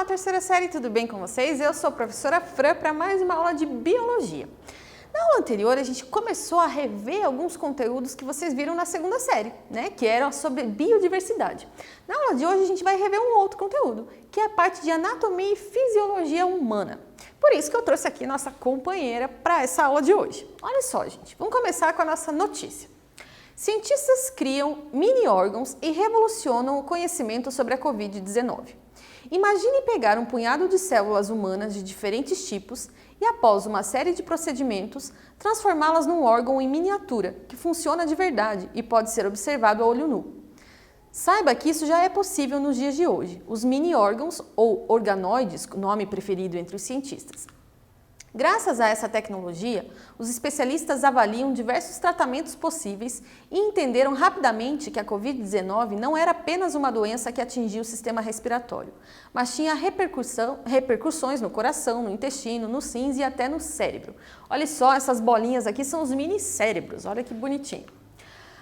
Olá, terceira série, tudo bem com vocês? Eu sou a professora Fran para mais uma aula de Biologia. Na aula anterior, a gente começou a rever alguns conteúdos que vocês viram na segunda série, né? Que eram sobre biodiversidade. Na aula de hoje, a gente vai rever um outro conteúdo, que é a parte de anatomia e fisiologia humana. Por isso que eu trouxe aqui nossa companheira para essa aula de hoje. Olha só, gente, vamos começar com a nossa notícia. Cientistas criam mini-órgãos e revolucionam o conhecimento sobre a Covid-19. Imagine pegar um punhado de células humanas de diferentes tipos e, após uma série de procedimentos, transformá-las num órgão em miniatura, que funciona de verdade e pode ser observado a olho nu. Saiba que isso já é possível nos dias de hoje, os mini-órgãos ou organoides, nome preferido entre os cientistas. Graças a essa tecnologia, os especialistas avaliam diversos tratamentos possíveis e entenderam rapidamente que a Covid-19 não era apenas uma doença que atingia o sistema respiratório, mas tinha repercussões no coração, no intestino, nos rins e até no cérebro. Olha só, essas bolinhas aqui são os mini-cérebros, olha que bonitinho.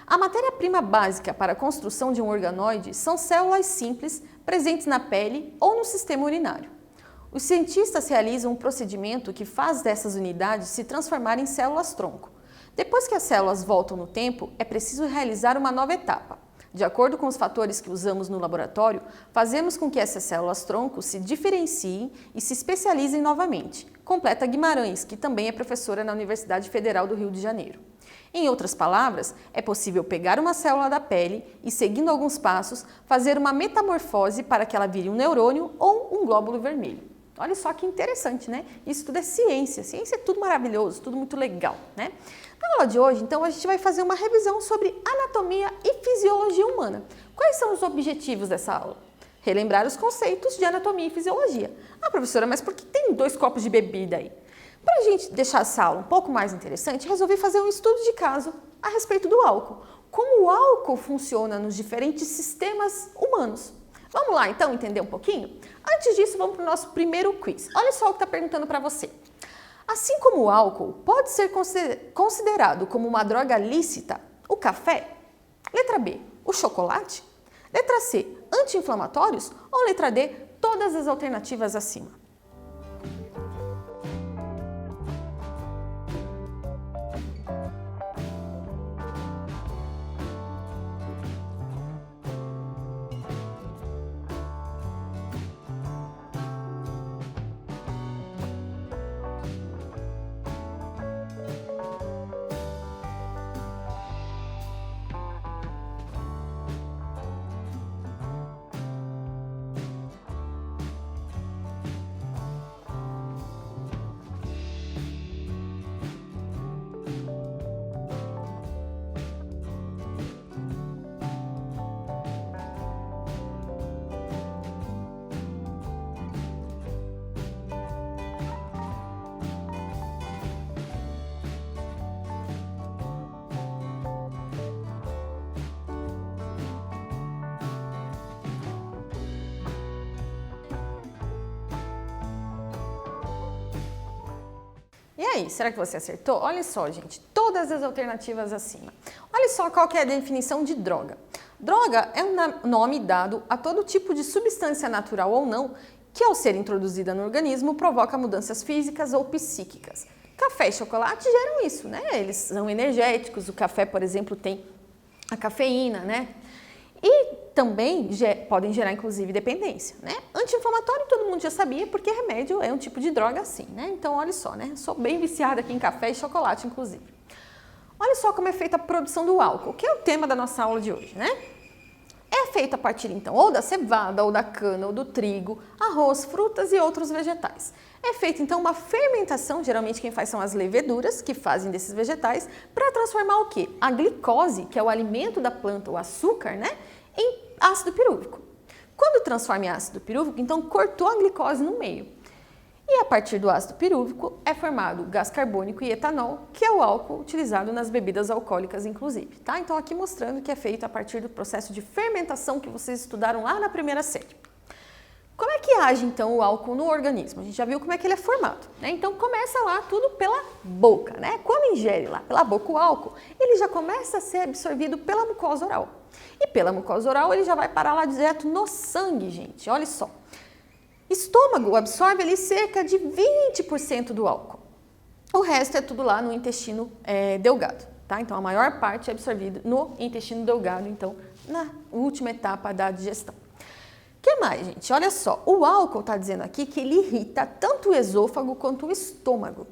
A matéria-prima básica para a construção de um organoide são células simples presentes na pele ou no sistema urinário. Os cientistas realizam um procedimento que faz dessas unidades se transformarem em células-tronco. Depois que as células voltam no tempo, é preciso realizar uma nova etapa. De acordo com os fatores que usamos no laboratório, fazemos com que essas células-tronco se diferenciem e se especializem novamente. Completa Guimarães, que também é professora na Universidade Federal do Rio de Janeiro. Em outras palavras, é possível pegar uma célula da pele e, seguindo alguns passos, fazer uma metamorfose para que ela vire um neurônio ou um glóbulo vermelho. Olha só que interessante, né? Isso tudo é ciência. Ciência é tudo maravilhoso, tudo muito legal, né? Na aula de hoje, então, a gente vai fazer uma revisão sobre anatomia e fisiologia humana. Quais são os objetivos dessa aula? Relembrar os conceitos de anatomia e fisiologia. Ah, professora, mas por que tem 2 copos de bebida aí? Para a gente deixar essa aula um pouco mais interessante, resolvi fazer um estudo de caso a respeito do álcool. Como o álcool funciona nos diferentes sistemas humanos. Vamos lá, então, entender um pouquinho? Antes disso, vamos para o nosso primeiro quiz. Olha só o que está perguntando para você. Assim como o álcool pode ser considerado como uma droga lícita, o café? Letra B, o chocolate? Letra C, anti-inflamatórios? Ou letra D, todas as alternativas acima? E aí, será que você acertou? Olha só, gente, todas as alternativas acima. Olha só qual que é a definição de droga. Droga é um nome dado a todo tipo de substância natural ou não que, ao ser introduzida no organismo, provoca mudanças físicas ou psíquicas. Café e chocolate geram isso, né? Eles são energéticos, o café, por exemplo, tem a cafeína, né? E também podem gerar, inclusive, dependência, né? Anti-inflamatório todo mundo já sabia, porque remédio é um tipo de droga assim, né? Então, olha só, né? Sou bem viciada aqui em café e chocolate, inclusive. Olha só como é feita a produção do álcool, que é o tema da nossa aula de hoje, né? É feito a partir, então, ou da cevada, ou da cana, ou do trigo, arroz, frutas e outros vegetais. É feita, então, uma fermentação, geralmente quem faz são as leveduras, que fazem desses vegetais, para transformar o quê? A glicose, que é o alimento da planta, o açúcar, né? Em ácido pirúvico. Quando transforma em ácido pirúvico, então cortou a glicose no meio. E a partir do ácido pirúvico é formado gás carbônico e etanol, que é o álcool utilizado nas bebidas alcoólicas, inclusive. Tá? Então, aqui mostrando que é feito a partir do processo de fermentação que vocês estudaram lá na primeira série. Como é que age, então, o álcool no organismo? A gente já viu como é que ele é formado, né? Então, começa lá tudo pela boca, né? Quando ingere lá pela boca o álcool, ele já começa a ser absorvido pela mucosa oral. E pela mucosa oral, ele já vai parar lá direto no sangue, gente. Olha só. Estômago absorve ali cerca de 20% do álcool. O resto é tudo lá no intestino delgado, tá? Então, a maior parte é absorvida no intestino delgado, então, na última etapa da digestão. O que mais, gente? Olha só, o álcool está dizendo aqui que ele irrita tanto o esôfago quanto o estômago.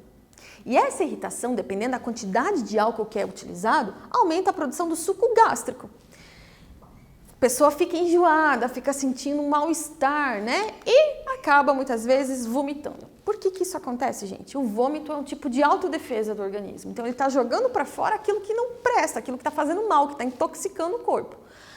E essa irritação, dependendo da quantidade de álcool que é utilizado, aumenta a produção do suco gástrico. A pessoa fica enjoada, fica sentindo um mal-estar, né? E acaba, muitas vezes, vomitando. Por que isso acontece, gente? O vômito é um tipo de autodefesa do organismo. Então, ele está jogando para fora aquilo que não presta, aquilo que está fazendo mal, que está intoxicando o corpo.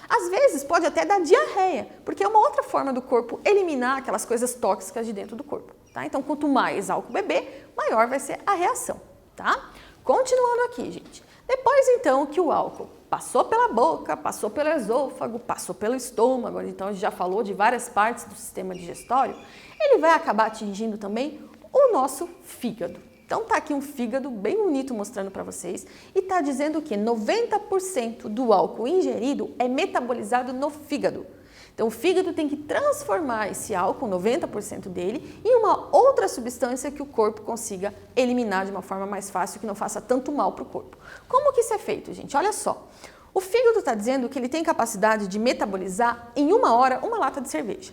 Às vezes, pode até dar diarreia, porque é uma outra forma do corpo eliminar aquelas coisas tóxicas de dentro do corpo, tá? Então, quanto mais álcool beber, maior vai ser a reação, tá? Continuando aqui, gente. Depois, então, que o álcool passou pela boca, passou pelo esôfago, passou pelo estômago, então a gente já falou de várias partes do sistema digestório, ele vai acabar atingindo também o nosso fígado. Então tá aqui um fígado bem bonito mostrando para vocês e tá dizendo que 90% do álcool ingerido é metabolizado no fígado. Então o fígado tem que transformar esse álcool, 90% dele, em uma outra substância que o corpo consiga eliminar de uma forma mais fácil, que não faça tanto mal para o corpo. Como que isso é feito, gente? Olha só. O fígado está dizendo que ele tem capacidade de metabolizar em 1 hora uma lata de cerveja.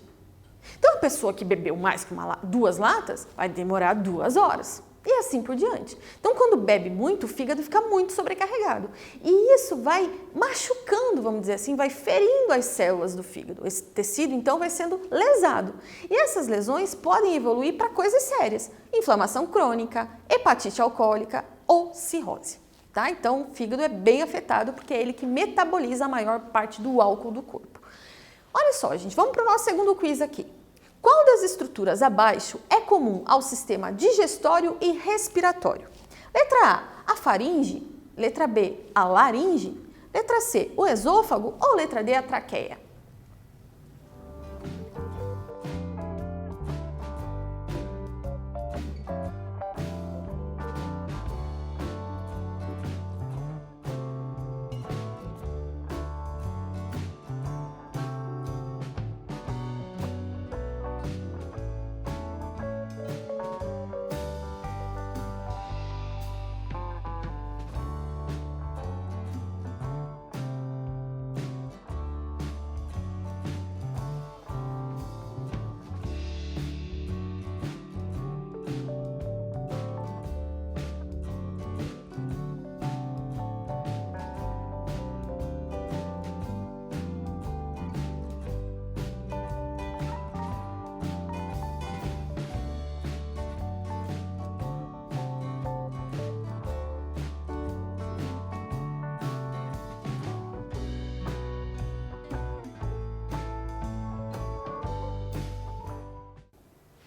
Então a pessoa que bebeu mais que 2 latas vai demorar 2 horas. E assim por diante. Então, quando bebe muito, o fígado fica muito sobrecarregado. E isso vai machucando, vamos dizer assim, vai ferindo as células do fígado. Esse tecido, então, vai sendo lesado. E essas lesões podem evoluir para coisas sérias. Inflamação crônica, hepatite alcoólica ou cirrose. Tá? Então, o fígado é bem afetado porque é ele que metaboliza a maior parte do álcool do corpo. Olha só, gente, vamos para o nosso segundo quiz aqui. Qual das estruturas abaixo é comum ao sistema digestório e respiratório? Letra A faringe, letra B, a laringe, letra C, o esôfago ou letra D, a traqueia?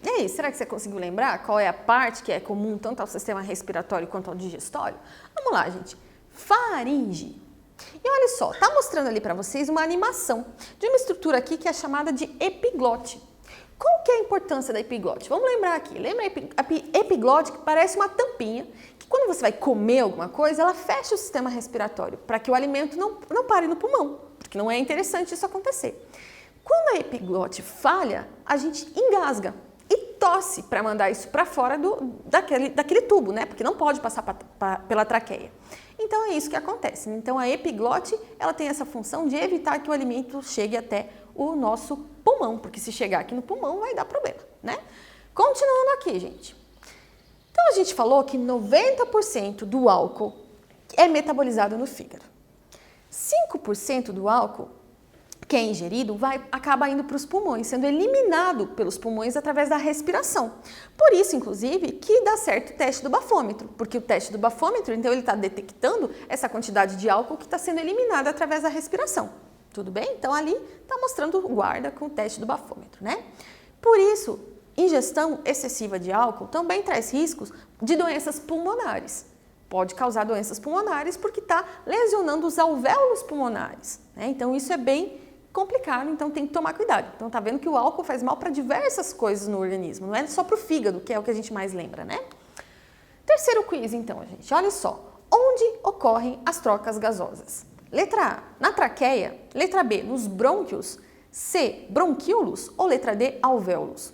E aí, será que você conseguiu lembrar qual é a parte que é comum tanto ao sistema respiratório quanto ao digestório? Vamos lá, gente. Faringe. E olha só, tá mostrando ali para vocês uma animação de uma estrutura aqui que é chamada de epiglote. Qual que é a importância da epiglote? Vamos lembrar aqui. Lembra a epiglote que parece uma tampinha, que quando você vai comer alguma coisa, ela fecha o sistema respiratório para que o alimento não pare no pulmão, porque não é interessante isso acontecer. Quando a epiglote falha, a gente engasga e tosse para mandar isso para fora daquele tubo, né? Porque não pode passar pela traqueia. Então é isso que acontece. Então a epiglote, ela tem essa função de evitar que o alimento chegue até o nosso pulmão, porque se chegar aqui no pulmão vai dar problema, né? Continuando aqui, gente. Então a gente falou que 90% do álcool é metabolizado no fígado. 5% do álcool que é ingerido acaba indo para os pulmões, sendo eliminado pelos pulmões através da respiração. Por isso, inclusive, que dá certo o teste do bafômetro, porque o teste do bafômetro, então, ele está detectando essa quantidade de álcool que está sendo eliminada através da respiração. Tudo bem? Então, ali está mostrando o guarda com o teste do bafômetro, né? Por isso, ingestão excessiva de álcool também traz riscos de doenças pulmonares. Pode causar doenças pulmonares porque está lesionando os alvéolos pulmonares, né? Então, isso é bem complicado, então tem que tomar cuidado. Então tá vendo que o álcool faz mal para diversas coisas no organismo, não é só para o fígado, que é o que a gente mais lembra, né? Terceiro quiz então, gente, olha só. Onde ocorrem as trocas gasosas? Letra A, na traqueia. Letra B, nos brônquios. C, bronquíolos ou letra D, alvéolos?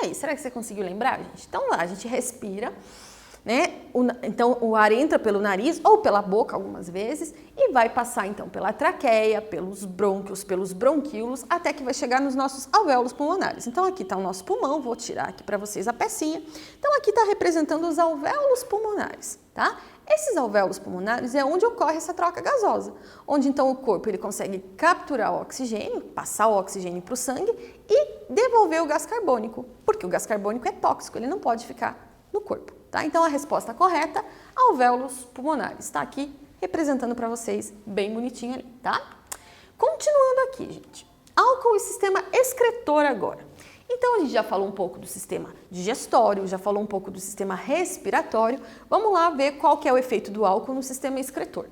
E aí, será que você conseguiu lembrar, gente? Então lá, a gente respira, né? Então o ar entra pelo nariz ou pela boca algumas vezes e vai passar então pela traqueia, pelos brônquios, pelos bronquíolos, até que vai chegar nos nossos alvéolos pulmonares. Então aqui está o nosso pulmão, vou tirar aqui para vocês a pecinha. Então aqui está representando os alvéolos pulmonares, tá? Esses alvéolos pulmonares é onde ocorre essa troca gasosa, onde então o corpo ele consegue capturar o oxigênio, passar o oxigênio para o sangue e devolver o gás carbônico, porque o gás carbônico é tóxico, ele não pode ficar no corpo, tá? Então a resposta correta, alvéolos pulmonares, está aqui representando para vocês bem bonitinho ali, tá? Continuando aqui, gente, álcool e sistema excretor agora. Então, a gente já falou um pouco do sistema digestório, já falou um pouco do sistema respiratório. Vamos lá ver qual que é o efeito do álcool no sistema excretor.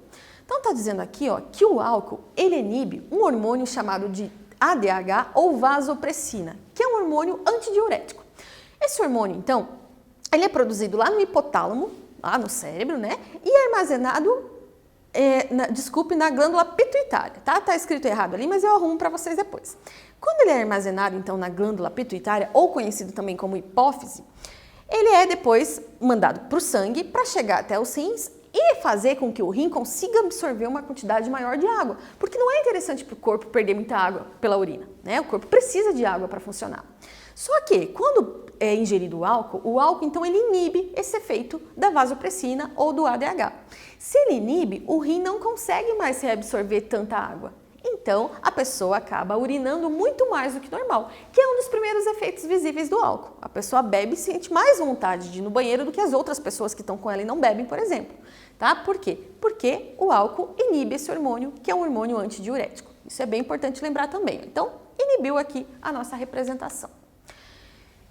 Então, tá dizendo aqui, ó, que o álcool, ele inibe um hormônio chamado de ADH ou vasopressina, que é um hormônio antidiurético. Esse hormônio, então, ele é produzido lá no hipotálamo, lá no cérebro, né? E é armazenado, na glândula pituitária, tá? Tá escrito errado ali, mas eu arrumo para vocês depois. Quando ele é armazenado, então, na glândula pituitária, ou conhecido também como hipófise, ele é depois mandado para o sangue para chegar até os rins e fazer com que o rim consiga absorver uma quantidade maior de água. Porque não é interessante para o corpo perder muita água pela urina, né? O corpo precisa de água para funcionar. Só que, quando é ingerido o álcool, então, ele inibe esse efeito da vasopressina ou do ADH. Se ele inibe, o rim não consegue mais reabsorver tanta água. Então, a pessoa acaba urinando muito mais do que normal, que é um dos primeiros efeitos visíveis do álcool. A pessoa bebe e sente mais vontade de ir no banheiro do que as outras pessoas que estão com ela e não bebem, por exemplo. Tá? Por quê? Porque o álcool inibe esse hormônio, que é um hormônio antidiurético. Isso é bem importante lembrar também. Então, inibiu aqui a nossa representação.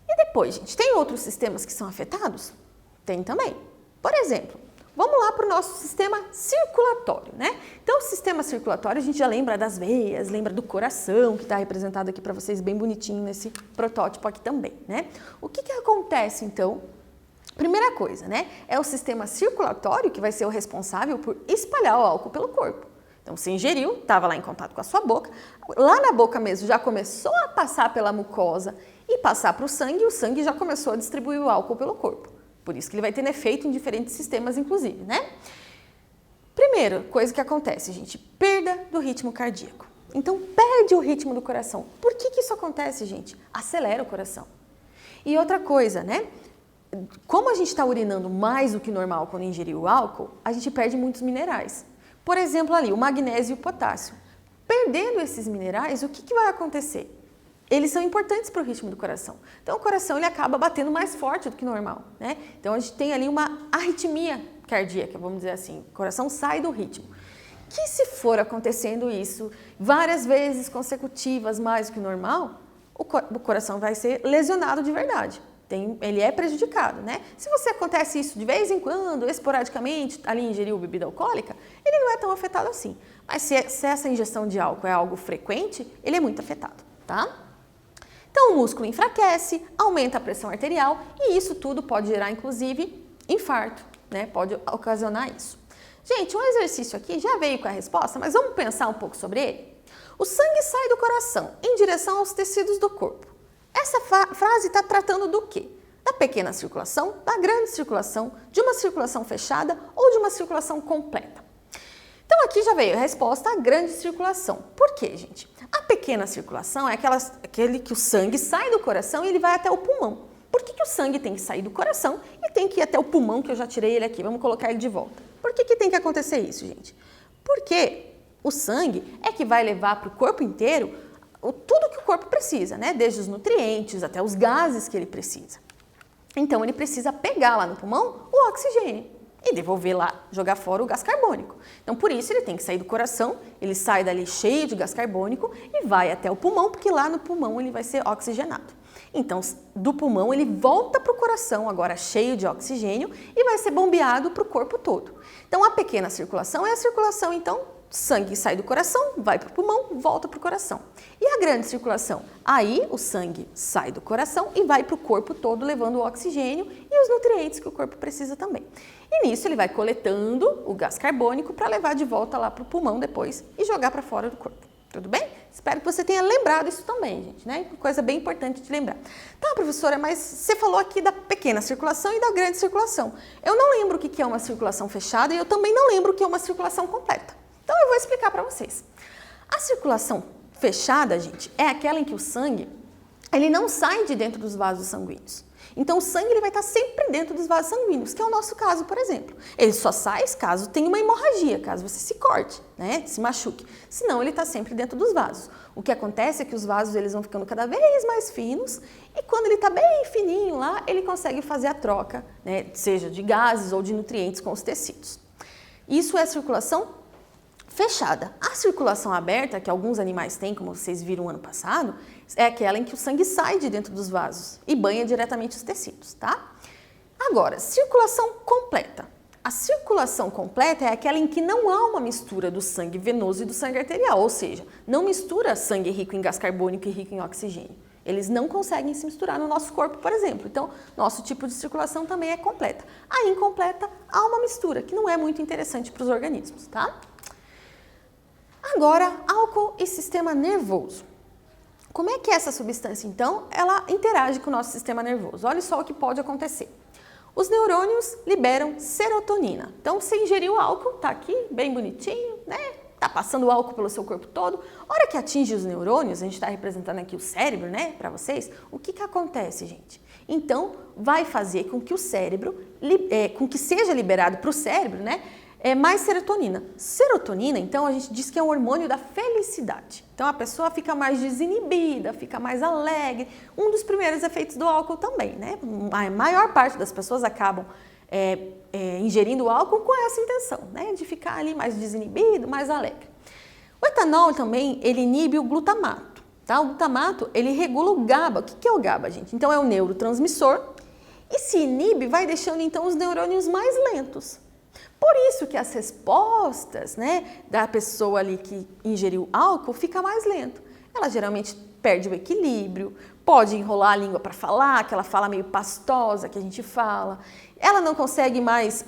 E depois, gente, tem outros sistemas que são afetados? Tem também. Por exemplo, vamos lá para o nosso sistema circulatório, né? Então, o sistema circulatório, a gente já lembra das veias, lembra do coração, que está representado aqui para vocês bem bonitinho nesse protótipo aqui também, né? O que acontece, então? Primeira coisa, né? É o sistema circulatório que vai ser o responsável por espalhar o álcool pelo corpo. Então, você ingeriu, estava lá em contato com a sua boca, lá na boca mesmo já começou a passar pela mucosa e passar para o sangue já começou a distribuir o álcool pelo corpo. Por isso que ele vai ter efeito em diferentes sistemas, inclusive, né? Primeira coisa que acontece, gente, perda do ritmo cardíaco. Então, perde o ritmo do coração. Por que isso acontece, gente? Acelera o coração. E outra coisa, né? Como a gente está urinando mais do que normal quando ingeriu o álcool, a gente perde muitos minerais. Por exemplo, ali, o magnésio e o potássio. Perdendo esses minerais, o que vai acontecer? Eles são importantes para o ritmo do coração. Então, o coração ele acaba batendo mais forte do que normal, né? Então, a gente tem ali uma arritmia cardíaca, vamos dizer assim. O coração sai do ritmo. Que se for acontecendo isso várias vezes consecutivas mais do que normal, o coração vai ser lesionado de verdade. Ele é prejudicado, né? Se você acontece isso de vez em quando, esporadicamente, ali ingeriu bebida alcoólica, ele não é tão afetado assim. Mas se essa ingestão de álcool é algo frequente, ele é muito afetado, tá? Então, o músculo enfraquece, aumenta a pressão arterial e isso tudo pode gerar, inclusive, infarto, né? Pode ocasionar isso. Gente, um exercício aqui já veio com a resposta, mas vamos pensar um pouco sobre ele? O sangue sai do coração em direção aos tecidos do corpo. Essa frase está tratando do quê? Da pequena circulação, da grande circulação, de uma circulação fechada ou de uma circulação completa. Então, aqui já veio a resposta à grande circulação. Por quê, gente? A pequena circulação é aquele que o sangue sai do coração e ele vai até o pulmão. Por que o sangue tem que sair do coração e tem que ir até o pulmão, que eu já tirei ele aqui? Vamos colocar ele de volta. Por que tem que acontecer isso, gente? Porque o sangue é que vai levar para o corpo inteiro tudo que o corpo precisa, né? Desde os nutrientes até os gases que ele precisa. Então, ele precisa pegar lá no pulmão o oxigênio e devolver lá, jogar fora o gás carbônico. Então, por isso, ele tem que sair do coração, ele sai dali cheio de gás carbônico e vai até o pulmão, porque lá no pulmão ele vai ser oxigenado. Então, do pulmão ele volta para o coração, agora cheio de oxigênio, e vai ser bombeado para o corpo todo. Então, a pequena circulação é a circulação, então, sangue sai do coração, vai para o pulmão, volta para o coração. E a grande circulação? Aí o sangue sai do coração e vai para o corpo todo, levando o oxigênio e os nutrientes que o corpo precisa também. E nisso ele vai coletando o gás carbônico para levar de volta lá para o pulmão depois e jogar para fora do corpo. Tudo bem? Espero que você tenha lembrado isso também, gente, né? Coisa bem importante de lembrar. Tá, professora, mas você falou aqui da pequena circulação e da grande circulação. Eu não lembro o que é uma circulação fechada e eu também não lembro o que é uma circulação completa. Então, eu vou explicar para vocês. A circulação fechada, gente, é aquela em que o sangue, ele não sai de dentro dos vasos sanguíneos. Então, o sangue ele vai estar sempre dentro dos vasos sanguíneos, que é o nosso caso, por exemplo. Ele só sai caso tenha uma hemorragia, caso você se corte, né, se machuque. Senão, ele está sempre dentro dos vasos. O que acontece é que os vasos eles vão ficando cada vez mais finos e quando ele está bem fininho lá, ele consegue fazer a troca, né, seja de gases ou de nutrientes com os tecidos. Isso é circulação fechada. A circulação aberta, que alguns animais têm, como vocês viram ano passado, é aquela em que o sangue sai de dentro dos vasos e banha diretamente os tecidos, tá? Agora, circulação completa. A circulação completa é aquela em que não há uma mistura do sangue venoso e do sangue arterial, ou seja, não mistura sangue rico em gás carbônico e rico em oxigênio. Eles não conseguem se misturar no nosso corpo, por exemplo. Então, nosso tipo de circulação também é completa. A incompleta, há uma mistura, que não é muito interessante para os organismos, tá? Agora, álcool e sistema nervoso. Como é que essa substância, então, ela interage com o nosso sistema nervoso? Olha só o que pode acontecer. Os neurônios liberam serotonina. Então, você ingeriu álcool, tá aqui, bem bonitinho, né? Tá passando álcool pelo seu corpo todo. A hora que atinge os neurônios, a gente está representando aqui o cérebro, né, para vocês, o que acontece, gente? Então, vai fazer com que o cérebro, com que seja liberado para o cérebro, né, mais serotonina. Serotonina, então, a gente diz que é um hormônio da felicidade. Então, a pessoa fica mais desinibida, fica mais alegre. Um dos primeiros efeitos do álcool também, né? A maior parte das pessoas acabam ingerindo álcool com essa intenção, né? De ficar ali mais desinibido, mais alegre. O etanol também, ele inibe o glutamato, tá? O glutamato, ele regula o GABA. O que é o GABA, gente? Então, é um neurotransmissor e se inibe, vai deixando, então, os neurônios mais lentos. Por isso que as respostas, né, da pessoa ali que ingeriu álcool fica mais lento. Ela geralmente perde o equilíbrio, pode enrolar a língua para falar, aquela fala meio pastosa que a gente fala. Ela não consegue mais,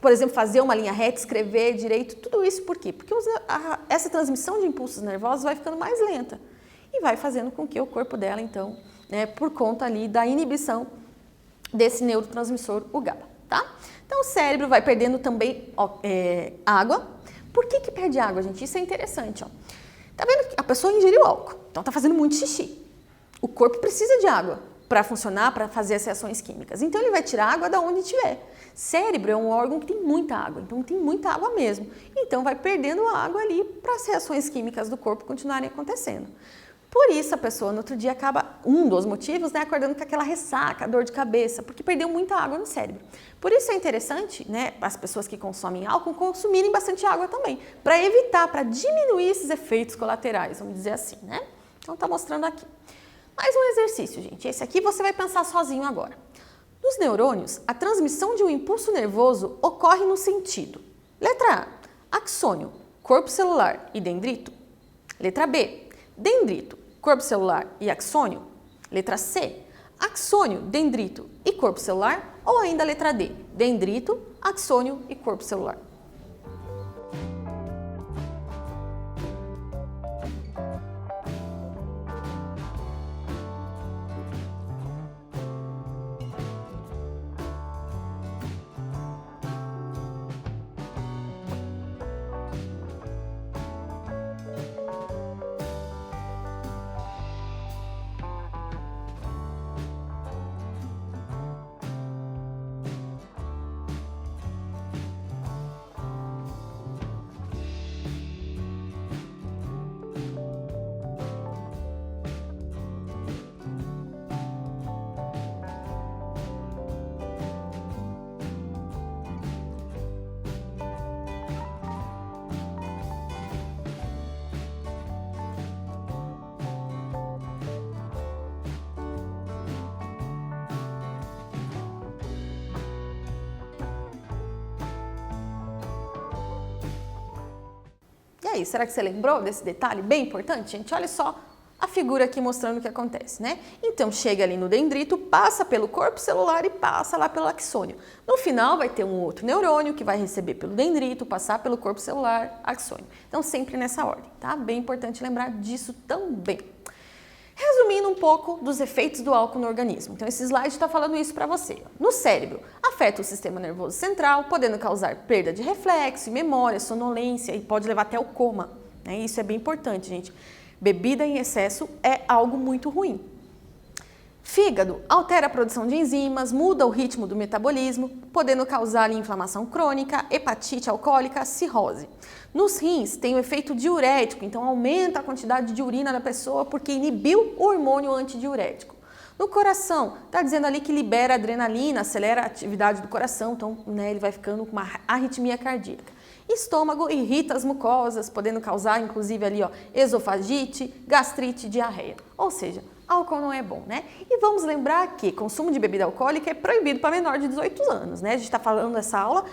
por exemplo, fazer uma linha reta, escrever direito. Tudo isso por quê? Porque essa transmissão de impulsos nervosos vai ficando mais lenta e vai fazendo com que o corpo dela, então, né, por conta ali da inibição desse neurotransmissor, o GABA, tá? Então, o cérebro vai perdendo também água. Por que perde água, gente? Isso é interessante, ó. Tá vendo que a pessoa ingeriu álcool, então tá fazendo muito xixi. O corpo precisa de água para funcionar, para fazer as reações químicas. Então, ele vai tirar água da onde tiver. Cérebro é um órgão que tem muita água, então tem muita água mesmo. Então, vai perdendo água ali para as reações químicas do corpo continuarem acontecendo. Por isso, a pessoa no outro dia acaba, um dos motivos, né, acordando com aquela ressaca, dor de cabeça, porque perdeu muita água no cérebro. Por isso é interessante, né, as pessoas que consomem álcool consumirem bastante água também, para evitar, para diminuir esses efeitos colaterais, vamos dizer assim, né? Então, tá mostrando aqui. Mais um exercício, gente. Esse aqui você vai pensar sozinho agora. Nos neurônios, a transmissão de um impulso nervoso ocorre no sentido: letra A, axônio, corpo celular e dendrito. Letra B, dendrito, corpo celular e axônio. Letra C, axônio, dendrito e corpo celular. Ou ainda a letra D, dendrito, axônio e corpo celular. E aí, será que você lembrou desse detalhe bem importante, gente? Olha só a figura aqui mostrando o que acontece, né? Então, chega ali no dendrito, passa pelo corpo celular e passa lá pelo axônio. No final, vai ter um outro neurônio que vai receber pelo dendrito, passar pelo corpo celular, axônio. Então, sempre nessa ordem, tá? Bem importante lembrar disso também. Resumindo um pouco dos efeitos do álcool no organismo. Então, esse slide está falando isso para você. No cérebro, afeta o sistema nervoso central, podendo causar perda de reflexo, memória, sonolência e pode levar até o coma. Né? Isso é bem importante, gente. Bebida em excesso é algo muito ruim. Fígado, altera a produção de enzimas, muda o ritmo do metabolismo, podendo causar ali, inflamação crônica, hepatite alcoólica, cirrose. Nos rins, tem o efeito diurético, então aumenta a quantidade de urina da pessoa porque inibiu o hormônio antidiurético. No coração, está dizendo ali que libera adrenalina, acelera a atividade do coração, então né, ele vai ficando com uma arritmia cardíaca. Estômago, irrita as mucosas, podendo causar inclusive ali ó, esofagite, gastrite, diarreia. Ou seja, álcool não é bom, né? E vamos lembrar que consumo de bebida alcoólica é proibido para menor de 18 anos, né? A gente está falando nessa aula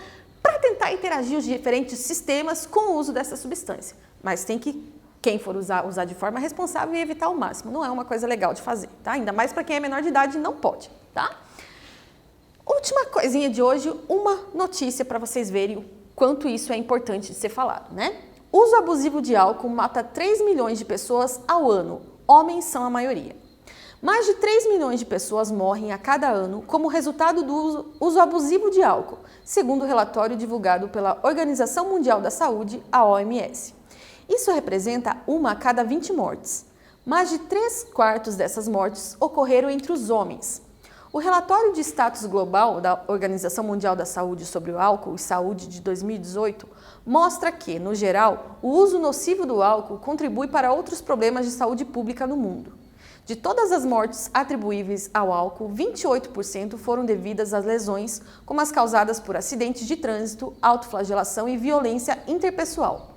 para tentar interagir os diferentes sistemas com o uso dessa substância. Mas tem que, quem for usar de forma responsável e evitar ao máximo. Não é uma coisa legal de fazer, tá? Ainda mais para quem é menor de idade não pode, tá? Última coisinha de hoje, uma notícia para vocês verem o quanto isso é importante de ser falado, né? Uso abusivo de álcool mata 3 milhões de pessoas ao ano. Homens são a maioria. Mais de 3 milhões de pessoas morrem a cada ano como resultado do uso abusivo de álcool, segundo o relatório divulgado pela Organização Mundial da Saúde, a OMS. Isso representa uma a cada 20 mortes. Mais de 3/4 dessas mortes ocorreram entre os homens. O relatório de status global da Organização Mundial da Saúde sobre o álcool e saúde de 2018 mostra que, no geral, o uso nocivo do álcool contribui para outros problemas de saúde pública no mundo. De todas as mortes atribuíveis ao álcool, 28% foram devidas às lesões, como as causadas por acidentes de trânsito, autoflagelação e violência interpessoal.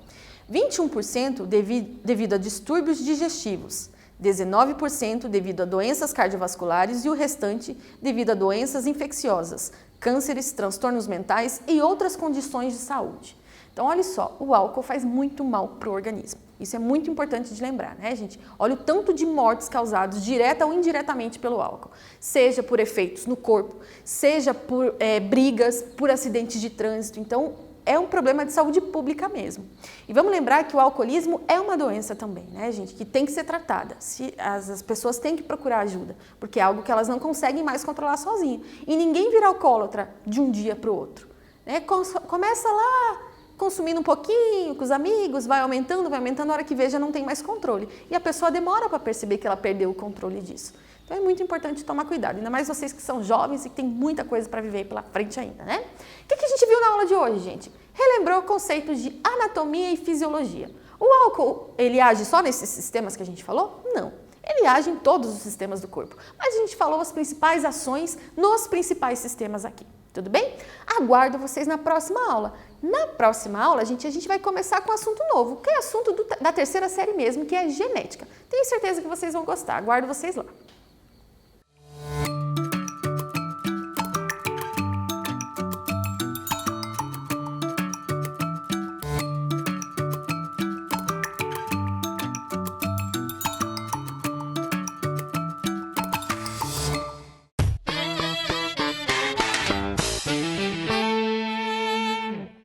21% devido a distúrbios digestivos. 19% devido a doenças cardiovasculares e o restante devido a doenças infecciosas, cânceres, transtornos mentais e outras condições de saúde. Então, olha só, o álcool faz muito mal para o organismo. Isso é muito importante de lembrar, né, gente? Olha o tanto de mortes causadas direta ou indiretamente pelo álcool. Seja por efeitos no corpo, seja por brigas, por acidentes de trânsito. Então, é um problema de saúde pública mesmo. E vamos lembrar que o alcoolismo é uma doença também, né, gente? Que tem que ser tratada. As pessoas têm que procurar ajuda, porque é algo que elas não conseguem mais controlar sozinhas. E ninguém vira alcoólatra de um dia para o outro. Né? Começa lá consumindo um pouquinho com os amigos, vai aumentando, a hora que vê já não tem mais controle. E a pessoa demora para perceber que ela perdeu o controle disso. Então é muito importante tomar cuidado, ainda mais vocês que são jovens e que tem muita coisa para viver pela frente ainda, né? O que a gente viu na aula de hoje, gente? Relembrou conceitos de anatomia e fisiologia. O álcool, ele age só nesses sistemas que a gente falou? Não. Ele age em todos os sistemas do corpo, mas a gente falou as principais ações nos principais sistemas aqui. Tudo bem? Aguardo vocês na próxima aula. Na próxima aula, a gente vai começar com um assunto novo, que é assunto da terceira série mesmo, que é genética. Tenho certeza que vocês vão gostar. Aguardo vocês lá.